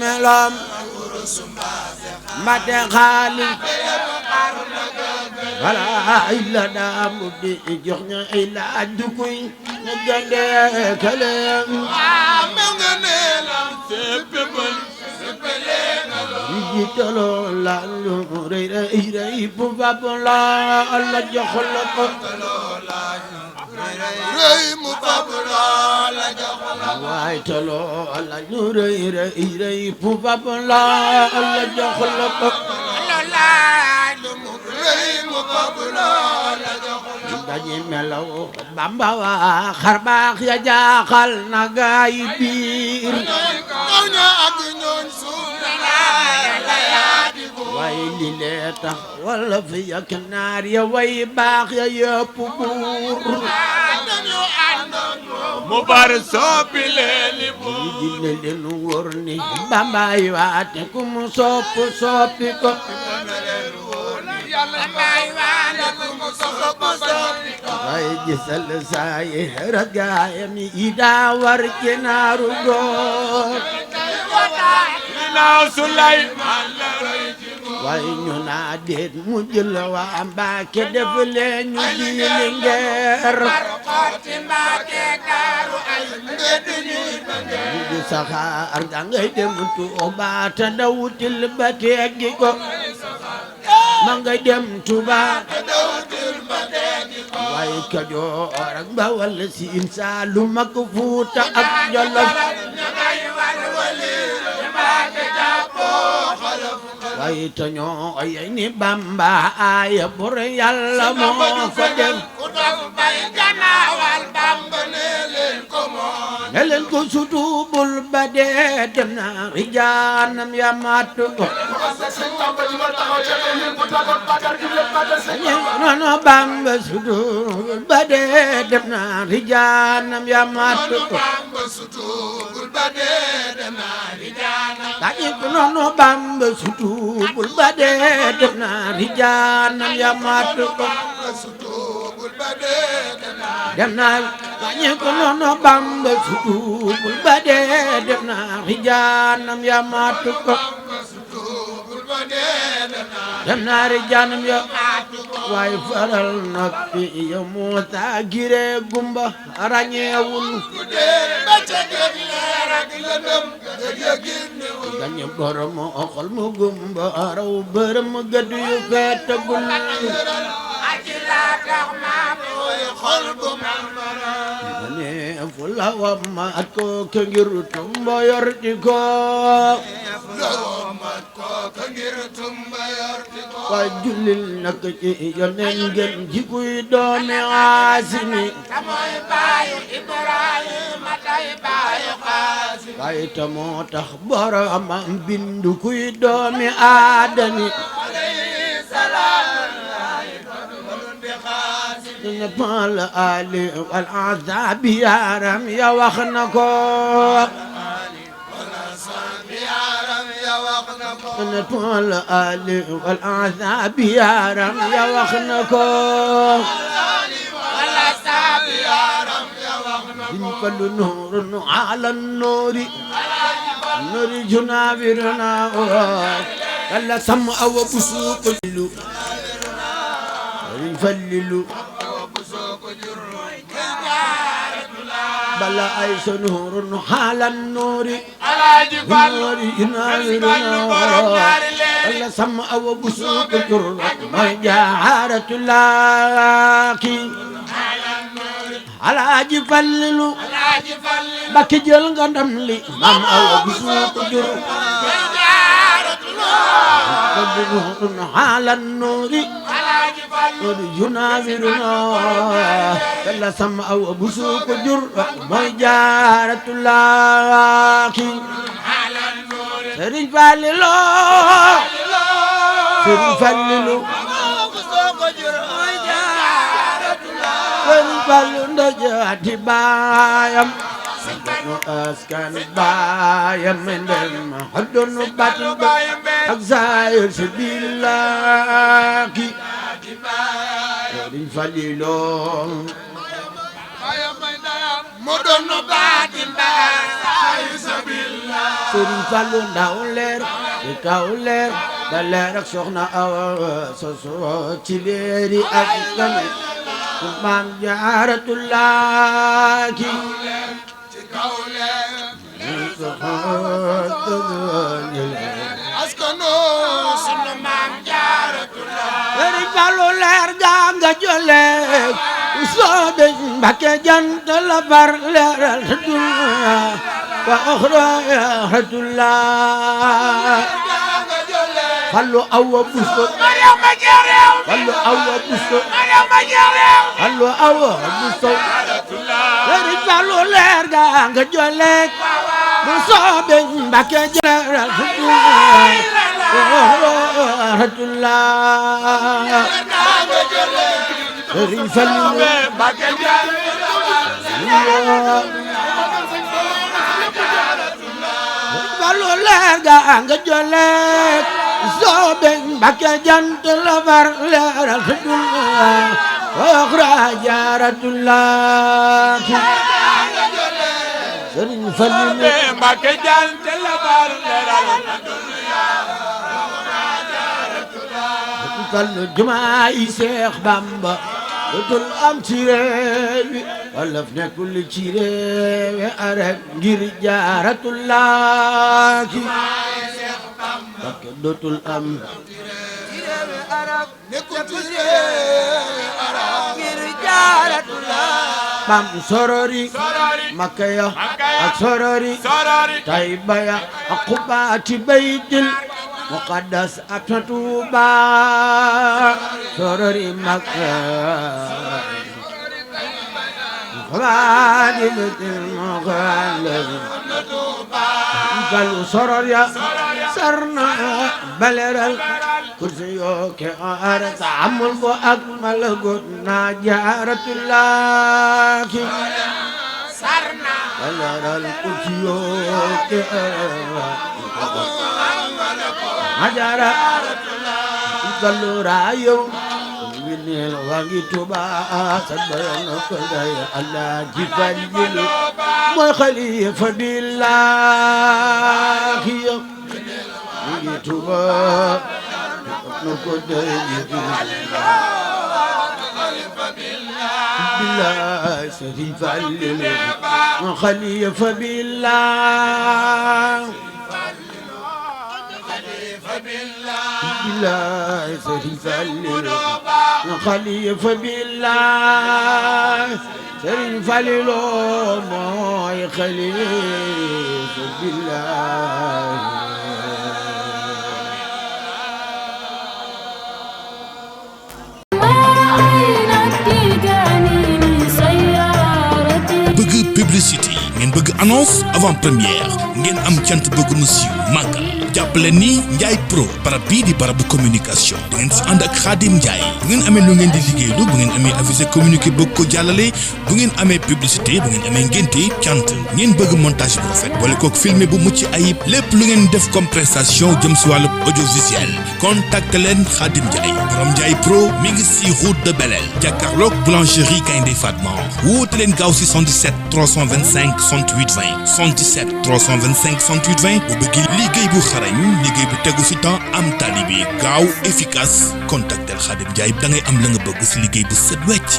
melam mbate xaalis wala illa daa mu di jox ña ay laaj du kuy na gande kalem mel nga neelam seppebal yi jiitaloo la lu rëy rëy rëy bu fab la Allah jox la ko rëy mu fab la jox la waay taloo la lu rëy rëy rëy bu fab la Allah jox la ko rëy mu fab la jox la dañi melaw Bamba waa xar baax ya jaaxal na gaay biir ñooña ak ñooñ suuf way li lee tax wala fi yak naar ya way baax ya yëpp buur dañu àndoon mu bar soppi leeli yi dina leen wóor ni Bambaay waate ku mu soppi ko waaye gisal saaye ragaayam yi daa war ci naaru góor naaw sulay waaye ñu naa déet mu jël waa Mbàkke def leen ñu di Lingeer ñu di saxaar ga ngay dem Tuuba te dawutil ba teggi ko ma ngay dem Tuuba waaye Kajoor ak Bawal Siin Saalum ak Fuuta ak Jolof waaye te ñoo ay ni Bamba ay bur Yàlla moo ko def ne leen ko sutubul ba dee dem na rijaanam ya matu ko nono Bamba sutubul ba dee dem na rijaanam ya matu ko dañu ko nono Bamba sutubul ba dee dem na rijaanam ya matu ko dem na dañu ko nono Bamba sutubul ba dee dem na rijaanam ya matu ko dem na rijaanam ya waaye faral noppi ya Muusa gire gumba ràññeewul gañe borom xol mu gumba raw bërëm gëdd yu feetagul mane fula wamma at ko ke ngir tumba yor di ko wa julil nak ci yonen ngeen ji kuy doomi Aasimi waaye ta moo tax boromam bindu kuy doomi Aadami dina pal ali wal azabi yaram ya wax na ko dina pal ali wal azabi yaram ya wax na ko din fallu nurun ala nuri nuri junabirna kala sam aw busuqlu fallilu bala ay sunurun halan nuri Alaaji Fallu inawiruna alla sama aw busuq jur may jaaratulaki Alaaji Fallu bakki jël nga ndam li mam aw busuq jur may jaaratulaki halan nuri يناظرنا كلا سمع وبسوق جر موي جارة الله سرين فاللو سرين فاللو سرين فاللو نجاتي بايم أسكن بايم من دم حدن باتن أكزاير سبيل الله Sëriñ Falilu mu doon baatin ba ay sabilla Sëriñ Fallu ndaw leer di kaw leer da leer ak soxna Awa soso ci leeri ak kanu maam Jaaratullaah ki ci kaw leer askano sunu maam Jaaratullaah Sëriñ Fallu leer gaa nga jole soobe Mbakke jant la bar leeral dunya wa axratullah Fallu Awa Buso Fallu Awa Buso Fallu Awa Buso Sëriñ Fallu leer gaa nga jole bu soobe Mbakke jant la dunya wa axratullah Sëriñ Fallu Mbakke Fallu leer gaa nga jole soobe Mbakke jant la far leeral dunya wa axra Jaaratullah Sëriñ Fallu Mbakke jant la far leeral Fallu jumaa yi Seex Bamba dootul am ci réew mi wala fu nekkul ci réew mi arab ngir Jaaratullah ki Mbakke dootul am ci réew mi arab nekkul ci réew arab ngir Jaaratullah bam sorori Makka ya ak sorori Tayba ya ak Qubaati baytil muqaddas ak Tuuba sorori Makka xaadimatil muqaddas Fallu soror ya sarna baleral kursi yoo ke arata amul bo ak malagot na Jaaratullah ki sarna baleral kursi yoo ke Ajara Fallu rayo winel wangi Tuuba sabana ko day Allah ji Fallu mooy xalifa billahi wangi Tuuba no ko day xalifa billahi Sëriñ Fallu xalifa billahi بالله سيدي فلل خليفة بالله سيدي فلل موي خليفة بالله bëgg publicité ngeen bëgg annonce avant première ngeen am cant bëgg mu siiw màggal jàppale ni Ndiaye Pro barab bii di barabu communication da ngeen si ànd ak Khadim Ndiaye bu ngeen amee lu ngeen di liggéeylu bu ngeen amee avisé communiqué bëgg ko jàllale bu ngeen amee publicité bu ngeen amee ngénte cant ngeen bëgg montage bu rafet boole kook filmé bu mucc ayib lépp lu ngeen def comme prestation jëm si wàllu audiovisuel contacte leen Khadim Ndiaye borom Ndiaye Pro mi ngi si route de Belel jàkkaarloog boulangerie Gaynde Fatma woote leen gaaw si 77 325 68 20 77 325 68 20 bu bëgg liggéey bu xarañ liggéey bu tegu si temps am tali bi gaaw efficace contactel Khadim Ndiaye da ngay am la nga bëgg si liggéey bu set wecc